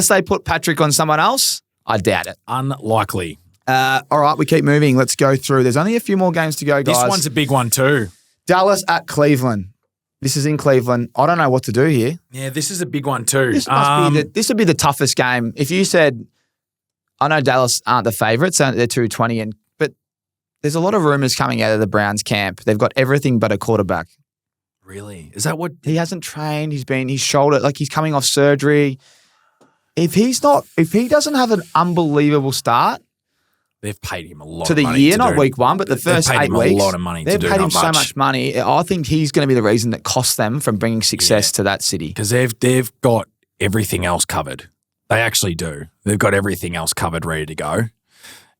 they put Patrick on someone else, I doubt it.
Unlikely.
All right, we keep moving. Let's go through. There's only a few more games to go, guys.
This one's a big one too.
Dallas at Cleveland. This is in Cleveland. I don't know what to do here.
Yeah, this is a big one too.
This would be the toughest game. If you said, I know Dallas aren't the favourites, they're 220, but there's a lot of rumours coming out of the Browns camp. They've got everything but a quarterback.
Really? Is that what?
He hasn't trained. He's shoulder, like he's coming off surgery. If he doesn't have an unbelievable start,
they've paid him a lot
to the
of money
year, not week 1, but the first 8 weeks.
A lot of money.
They've paid him so much money. I think he's going to be the reason that costs them from bringing success to that city
because they've got everything else covered. They actually do. They've got everything else covered, ready to go.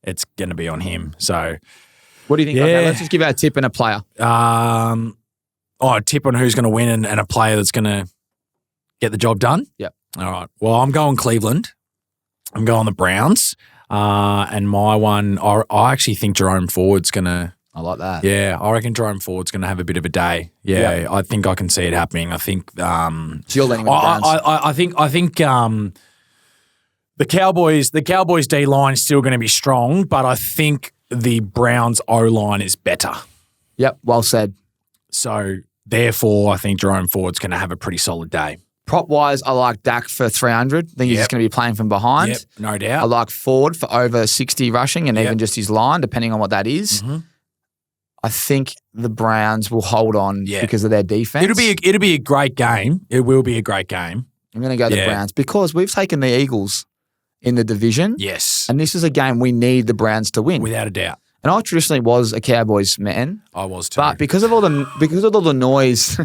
It's going to be on him. So,
what do you think?
Yeah.
Okay, let's just give our tip and a player.
A tip on who's going to win and a player that's going to get the job done?
Yep.
All right. Well, I'm going Cleveland. I'm going the Browns. And my one, I actually think Jerome Ford's going to.
I like that.
Yeah, I reckon Jerome Ford's going to have a bit of a day. Yeah,
Yep.
I think I can see it happening. I think.
So you're leaning with the Browns.
I think the Cowboys D line is still going to be strong, but I think the Browns O line is better.
Yep, well said.
So therefore, I think Jerome Ford's going to have a pretty solid day.
Prop wise, I like Dak for 300. I think he's just going to be playing from behind.
Yep, no doubt.
I like Ford for over 60 rushing and
Yep.
even just his line, depending on what that is.
Mhm.
I think the Browns will hold on because of their defense.
It'll be a great game. It will be a great game.
I'm going to go the Browns because we've taken the Eagles in the division.
Yes,
And this is a game we need the Browns to win.
without a doubt.
And I traditionally was a Cowboys man,
I was too.
but because of all the noise,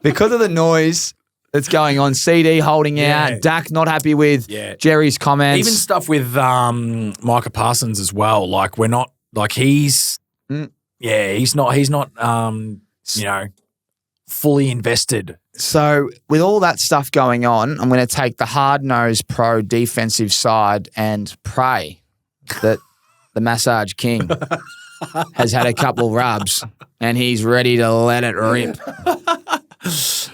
because of the noise that's going on, CD holding out, Dak not happy with Jerry's comments,
even stuff with Micah Parsons as well. Like we're not like he's not fully invested.
So with all that stuff going on, I'm going to take the hard-nosed pro defensive side and pray that the Massage King has had a couple rubs and he's ready to let it rip.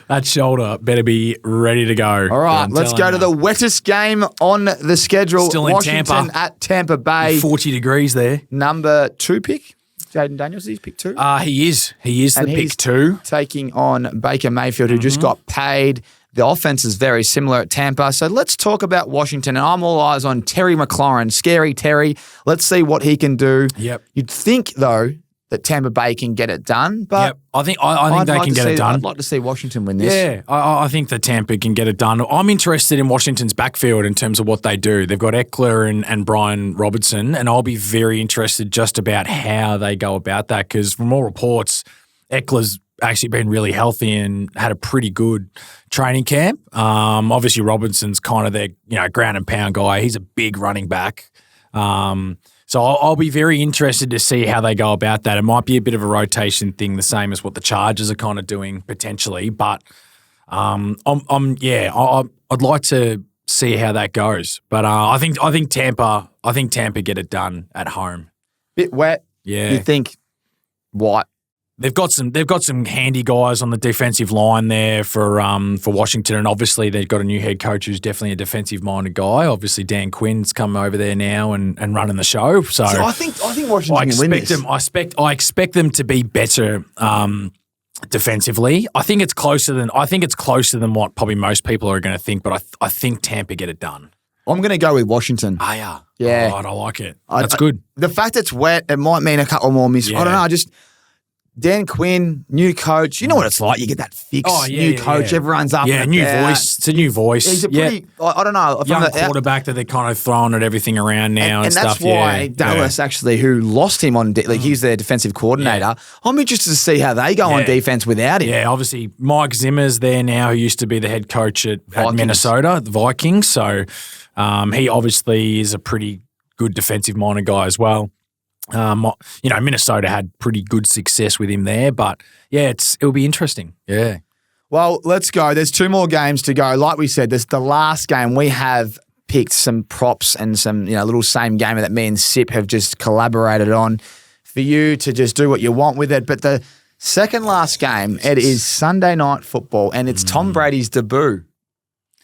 That shoulder better be ready to go.
All right, let's go to the wettest game on the schedule.
Still in
Washington
Tampa.
at Tampa Bay.
40 degrees there.
Number 2 pick. Jaden Daniels, is pick 2?
He is. He is the pick 2.
Taking on Baker Mayfield, who just got paid. The offense is very similar at Tampa. So let's talk about Washington. And I'm all eyes on Terry McLaurin. Scary Terry. Let's see what he can do.
Yep.
You'd think, though, that Tampa Bay can get it done. But
I think they can get it done.
I'd like to see Washington win this.
Yeah, I think that Tampa can get it done. I'm interested in Washington's backfield in terms of what they do. They've got Eckler and Brian Robertson, and I'll be very interested just about how they go about that because from all reports, Eckler's actually been really healthy and had a pretty good training camp. Obviously, Robinson's kind of their ground and pound guy. He's a big running back. So I'll be very interested to see how they go about that. It might be a bit of a rotation thing, the same as what the Chargers are kind of doing potentially. But I'd like to see how that goes. But I think Tampa get it done at home.
Bit wet.
Yeah.
You think what?
They've got some handy guys on the defensive line there for Washington, and obviously they've got a new head coach who's definitely a defensive minded guy. Obviously Dan Quinn's come over there now and running the show. So
I think Washington can win this.
I expect them to be better defensively. I think it's closer than what probably most people are going to think. But I think Tampa get it done.
I'm going to go with Washington.
Ah, yeah.
Yeah.
All right, I like it. That's good.
The fact it's wet, it might mean a couple more misses.
Yeah.
I don't know. Dan Quinn, new coach. You know what it's like. You get that fix. New coach. Everyone's up.
Yeah, new voice. It's a new voice.
He's a pretty, I don't know.
Young quarterback that they're kind of throwing at everything around now and stuff.
That's why Dallas actually, who lost him on, he's their defensive coordinator. Yeah. I'm interested to see how they go on defense without him.
Yeah, obviously Mike Zimmer's there now, who used to be the head coach at Minnesota, the Vikings. So he obviously is a pretty good defensive-minded guy as well. Minnesota had pretty good success with him there, but it'll be interesting. Yeah.
Well, let's go. There's 2 more games to go. Like we said, this the last game. We have picked some props and some little same gamer that me and Sip have just collaborated on for you to just do what you want with it. But the second last game, it is Sunday Night Football, and it's Tom Brady's debut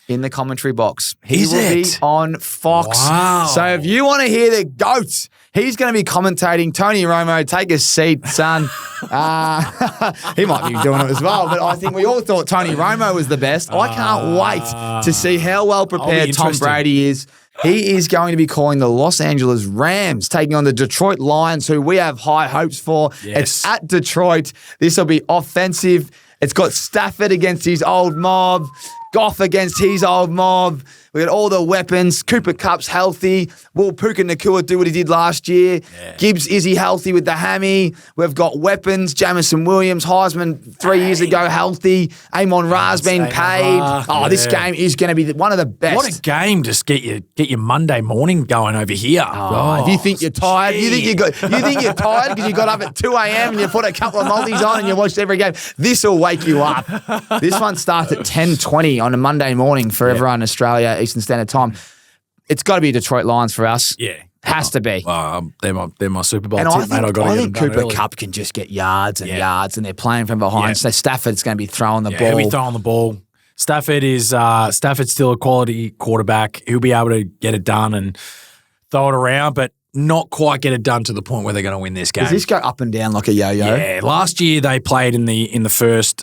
in the commentary box. He will be on Fox.
Wow.
So if you want to hear the GOAT, he's going to be commentating. Tony Romo, take a seat, son. He might be doing it as well, but I think we all thought Tony Romo was the best. I can't wait to see how well prepared Tom Brady is. He is going to be calling the Los Angeles Rams, taking on the Detroit Lions, who we have high hopes for.
Yes.
It's at Detroit. This will be offensive. It's got Stafford against his old mob, Goff against his old mob. We got all the weapons. Cooper Kupp's healthy. Will Puka Nakua do what he did last year? Yeah. Gibbs, is he healthy with the hammy? We've got weapons. Jamison Williams, Heisman 3 years ago, healthy. Amon Ra's been paid. This game is going to be one of the best.
What a game! Just get your Monday morning going over here.
If you think you're tired, you think you're tired because you got up at 2 a.m. and you put a couple of multis on and you watched every game. This will wake you up. This one starts at 10:20 on a Monday morning for everyone in Australia, Eastern Standard Time. It's got to be Detroit Lions for us.
Yeah.
Has to be.
They're my Super Bowl
and
tip, mate.
I think Cooper Kupp can just get yards and yards, and they're playing from behind. So Stafford's going to be throwing the ball.
He'll be throwing the ball. Stafford's still a quality quarterback. He'll be able to get it done and throw it around, but not quite get it done to the point where they're going to win this game.
Does this go up and down like a yo-yo?
Yeah. Last year they played in the first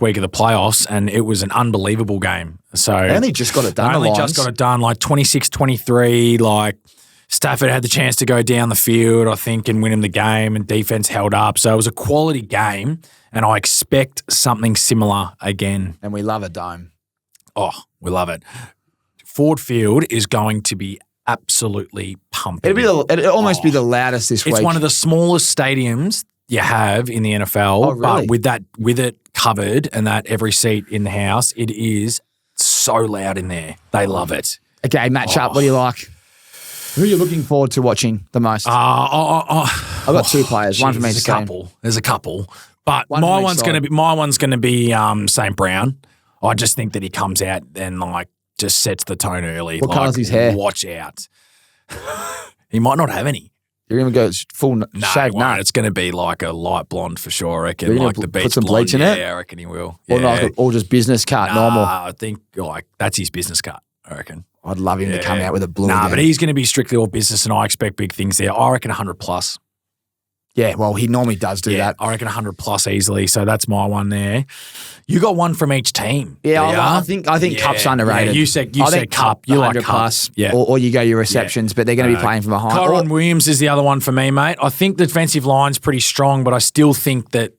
week of the playoffs, and it was an unbelievable game. So
they only just got it done.
Like 26-23. Like Stafford had the chance to go down the field, I think, and win him the game, and defense held up. So it was a quality game, and I expect something similar again.
And we love a dome.
Oh, we love it. Ford Field is going to be absolutely pumping.
It'll almost be the loudest this week.
It's one of the smallest stadiums you have in the NFL, but with it covered and that every seat in the house, it is so loud in there. They love it.
Okay, matchup. What do you like? Who are you looking forward to watching the most? I've got two players. One from each team.
There's a couple, but my one's going to be St. Brown. I just think that he comes out and just sets the tone early.
What colour's his hair?
Watch out. He might not have any.
You're going to go full shave? No,
it's going to be like a light blonde for sure, I reckon.
Like the beach put some bleach in it?
Yeah, I reckon he will.
Or just business cut, normal?
I think that's his business cut, I reckon.
I'd love him to come out with a blue.
But he's going to be strictly all business, and I expect big things there. I reckon 100 plus.
Yeah, well, he normally does do that.
I reckon 100 plus easily, so that's my one there. You got one from each team.
Yeah, I think Kupp's underrated.
Yeah, you said Kupp. You like Kupp.
Plus, or you go your receptions, but they're going to be playing from behind.
Kyron Williams is the other one for me, mate. I think the defensive line's pretty strong, but I still think that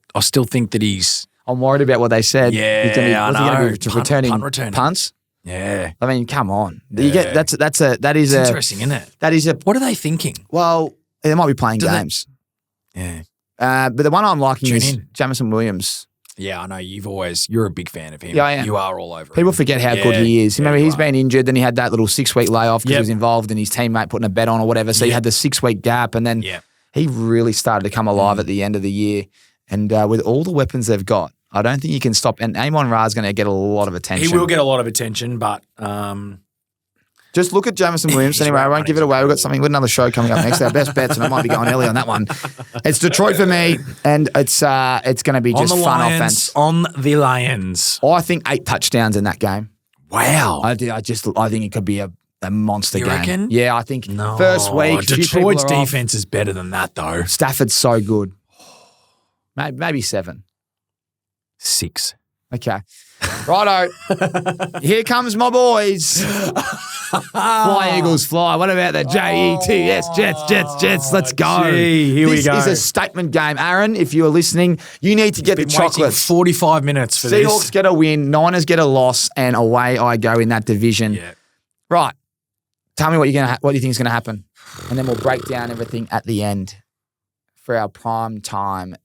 he's.
I'm worried about what they said.
Yeah,
he's going to be returning punts.
Yeah,
I mean, come on. You get that's
interesting, isn't it?
That is
What are they thinking?
Well, they might be playing games.
Yeah.
But the one I'm liking is Jamison Williams.
Yeah, I know. You're a big fan of him.
Yeah, I am.
You are all over
People
him.
forget how good he is. Remember, he's been injured, then he had that little 6-week layoff because he was involved in his teammate putting a bet on or whatever. So he had the 6-week gap, and then he really started to come alive at the end of the year. And with all the weapons they've got, I don't think you can stop. And Amon Ra is going to get a lot of attention.
He will get a lot of attention, but
just look at Jamison Williams. Anyway, I won't give it away. We've got another show coming up next. Our best bets, and I might be going early on that one. It's Detroit for me, and it's going to be just fun offense.
On the Lions.
I think 8 touchdowns in that game.
Wow.
I think it could be a monster game.
You reckon?
Yeah, I think first week.
Detroit's defense is better than that, though.
Stafford's so good. Maybe 7.
6.
Okay. Righto. Here comes my boys. Fly, Eagles, fly. What about the Jets? Jets. Let's go.
Here we go.
This is a statement game. Aaron, if you are listening, you need to get the chocolates.
45 minutes for this.
Seahawks get a win, Niners get a loss, and away I go in that division.
Yeah.
Right. Tell me what you think is going to happen, and then we'll break down everything at the end for our prime time.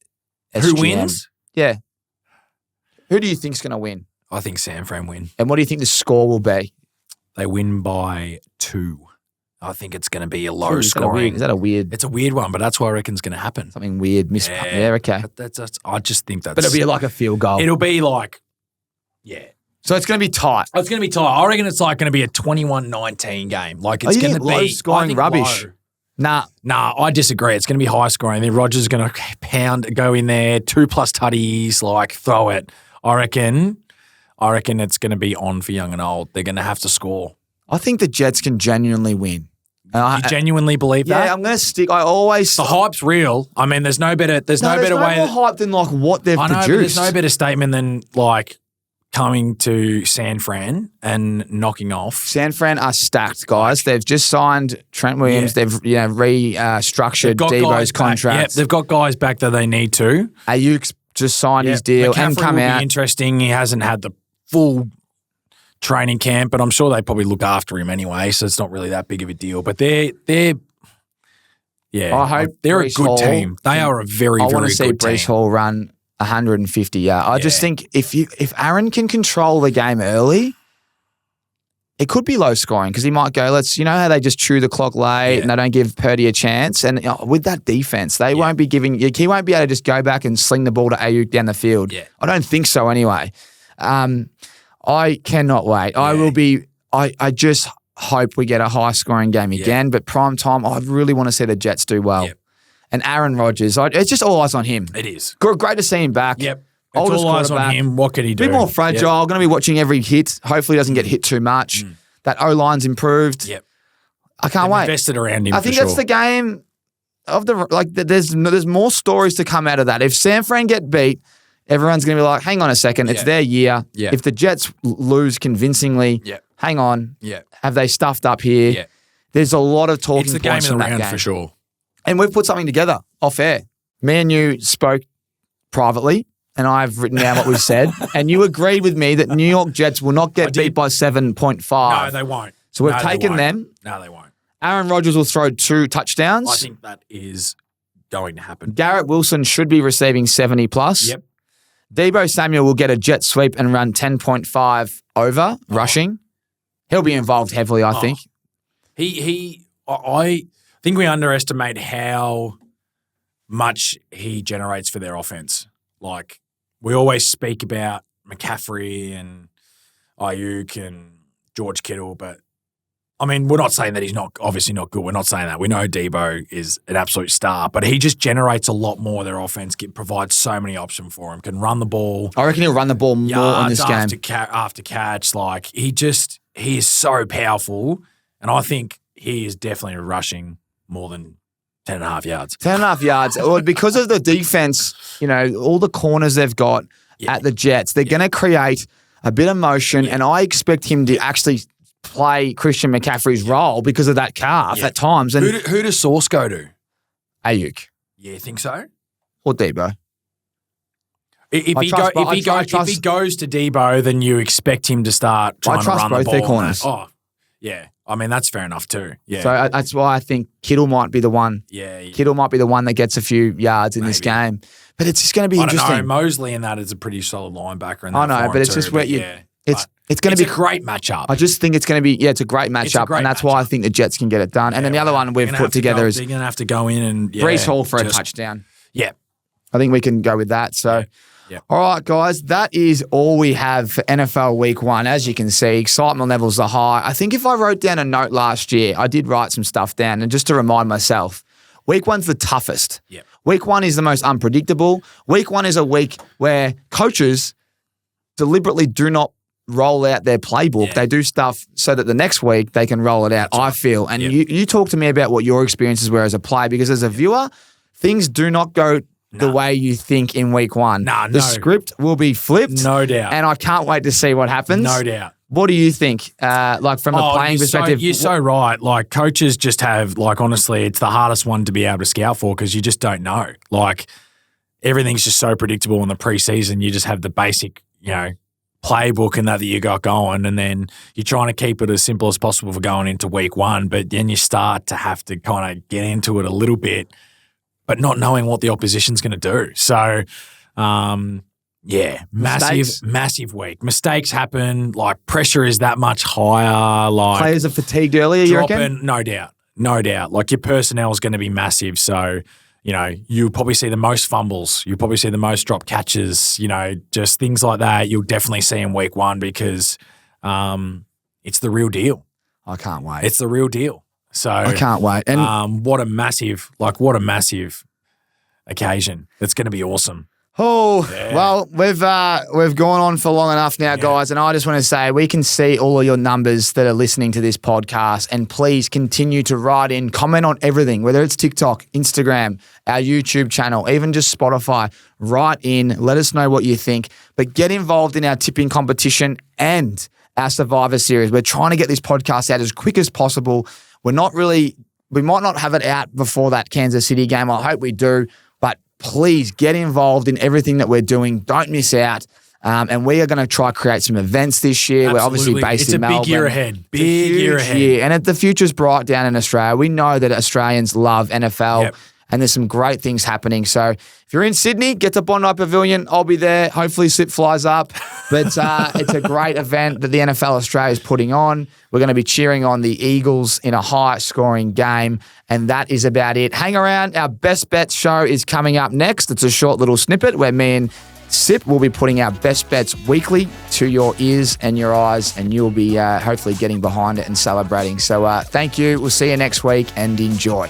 SGM.
Who wins?
Yeah. Who do you think's going to win?
I think San Fran win.
And what do you think the score will be?
They win by 2. I think it's going to be a low scoring.
Is that a weird?
It's a weird one, but that's what I reckon is going to happen.
Something weird. Okay.
I just think that's.
But it'll be like a field goal.
It'll be like,
So it's going to be tight.
It's going to be tight. I reckon it's going to be a 21-19 game. It's going to be
low scoring rubbish.
Low. Nah, I disagree. It's going to be high scoring. Then Rodgers is going to go in there, 2+ tutties, throw it. I reckon it's going to be on for young and old. They're going to have to score.
I think the Jets can genuinely win.
You genuinely believe that?
Yeah, I'm going to stick. I always
the hype's real. I mean, there's no better. There's no better way.
More hype than what they've produced.
There's no better statement than coming to San Fran and knocking off.
San Fran are stacked, guys. They've just signed Trent Williams. They've restructured Deebo's contract.
Yep, they've got guys back that they need to.
Ayuk's just signed his deal
McCaffrey
and come
will
out.
Be interesting. He hasn't had the full training camp, but I'm sure they probably look after him anyway, so it's not really that big of a deal. But they're
I hope
they're
Breece
a good
Hall
team. They are a very,
I
very
want to see
good
Breece
team.
Hall run 150 yards. I just think if Aaron can control the game early, it could be low scoring because he might go, how they just chew the clock late and they don't give Purdy a chance. And with that defense, they won't be giving, he won't be able to just go back and sling the ball to Ayuk down the field.
Yeah.
I don't think so anyway. I cannot wait.
Yeah.
I just hope we get a high scoring game again, but prime time, I really want to see the Jets do well.
Yep.
And Aaron Rodgers, it's just all eyes on him.
It is.
Great to see him back.
Yep. It's
Oldest
all eyes on
quarterback.
him. What can he do?
A bit more fragile. Going to be watching every hit. Hopefully he doesn't get hit too much. That O-line's improved.
Yep.
I can't wait.
Invested around him.
I think that's the game of there's more stories to come out of that. If San Fran get beat, everyone's going to be like, hang on a second, it's their year.
Yeah.
If the Jets lose convincingly, hang on.
Yeah.
Have they stuffed up here?
Yeah.
There's a lot of talking
It's the game
points
of
from
the
that
round
game.
for sure.
And we've put something together off air. Me and you spoke privately, and I've written down what we've said. And you agreed with me that New York Jets will not get beat by 7.5.
No, they won't.
So we've taken them.
No, they won't.
Aaron Rodgers will throw 2 touchdowns.
I think that is going to happen.
Garrett Wilson should be receiving 70 plus.
Yep.
Deebo Samuel will get a jet sweep and run 10.5 over rushing. He'll be involved heavily, I think.
I think we underestimate how much he generates for their offense. Like, we always speak about McCaffrey and Ayuk and George Kittle, but I mean, we're not saying that he's obviously not good. We're not saying that. We know Deebo is an absolute star, but he just generates a lot more. Their offense provides so many options for him. Can run the ball.
I reckon he'll run the ball more in this game.
After catch. Like, he is so powerful, and I think he is definitely rushing more than 10.5 yards.
10.5 yards. Well, because of the defense, all the corners they've got at the Jets, they're going to create a bit of motion, and I expect him to actually play Christian McCaffrey's role because of that calf at times. And
who does Sauce go to?
Ayuk.
Yeah, you think so?
Or Deebo.
If he goes to Deebo, then you expect him to start trying to run the ball. I trust both
their corners.
Oh, yeah. I mean, that's fair enough too. Yeah.
So that's why I think Kittle might be the one.
Yeah.
Kittle might be the one that gets a few yards in this game. But it's just going to be interesting.
I don't know. Mosley in that is a pretty solid linebacker.
I know, but it's just where it's going to be
a great matchup.
I just think it's going to be, it's a great matchup, and that's why I think the Jets can get it done. And then the other one we've put together is
they're going to have to go in and
Breece Hall for a touchdown.
Yeah.
I think we can go with that. So,
yeah.
All right, guys, that is all we have for NFL Week 1. As you can see, excitement levels are high. I think if I wrote down a note last year, I did write some stuff down, and just to remind myself, Week 1's the toughest.
Yeah.
Week 1 is the most unpredictable. Week 1 is a week where coaches deliberately do not roll out their playbook.
Yeah.
They do stuff so that the next week they can roll it out, I feel. And you talk to me about what your experiences were as a player, because as a viewer, things do not go the way you think in week 1. The script will be flipped.
No doubt.
And I can't wait to see what happens.
No doubt.
What do you think? Like from a playing perspective?
You're so right. Like, coaches just have, like, honestly, it's the hardest one to be able to scout for because you just don't know. Like, everything's just so predictable in the preseason. You just have the basic, playbook and that you got going, and then you're trying to keep it as simple as possible for going into week 1, but then you start to have to kind of get into it a little bit, but not knowing what the opposition's going to do. So, massive week. Mistakes happen. Like, pressure is that much higher. Like,
players are fatigued earlier, you reckon?
No doubt. Like, your personnel is going to be massive. So, you'll probably see the most fumbles. You'll probably see the most drop catches, just things like that. You'll definitely see in week 1 because it's the real deal.
I can't wait.
It's the real deal. So
I can't wait. And
what a massive occasion. It's going to be awesome.
Oh, well, we've gone on for long enough now, guys, and I just want to say we can see all of your numbers that are listening to this podcast, and please continue to write in, comment on everything, whether it's TikTok, Instagram, our YouTube channel, even just Spotify. Write in, let us know what you think, but get involved in our tipping competition and our Survivor Series. We're trying to get this podcast out as quick as possible. We might not have it out before that Kansas City game. I hope we do. Please get involved in everything that we're doing. Don't miss out. And we are going to try create some events this year. We're obviously based in Melbourne.
It's a big year ahead. Big year ahead.
And the future's bright down in Australia. We know that Australians love NFL.
Yep.
And there's some great things happening. So if you're in Sydney, get to Bondi Pavilion. I'll be there. Hopefully Slip flies up. But it's a great event that the NFL Australia is putting on. We're going to be cheering on the Eagles in a high-scoring game. And that is about it. Hang around. Our Best Bets show is coming up next. It's a short little snippet where me and Sip will be putting our Best Bets weekly to your ears and your eyes. And you'll be hopefully getting behind it and celebrating. So thank you. We'll see you next week and enjoy.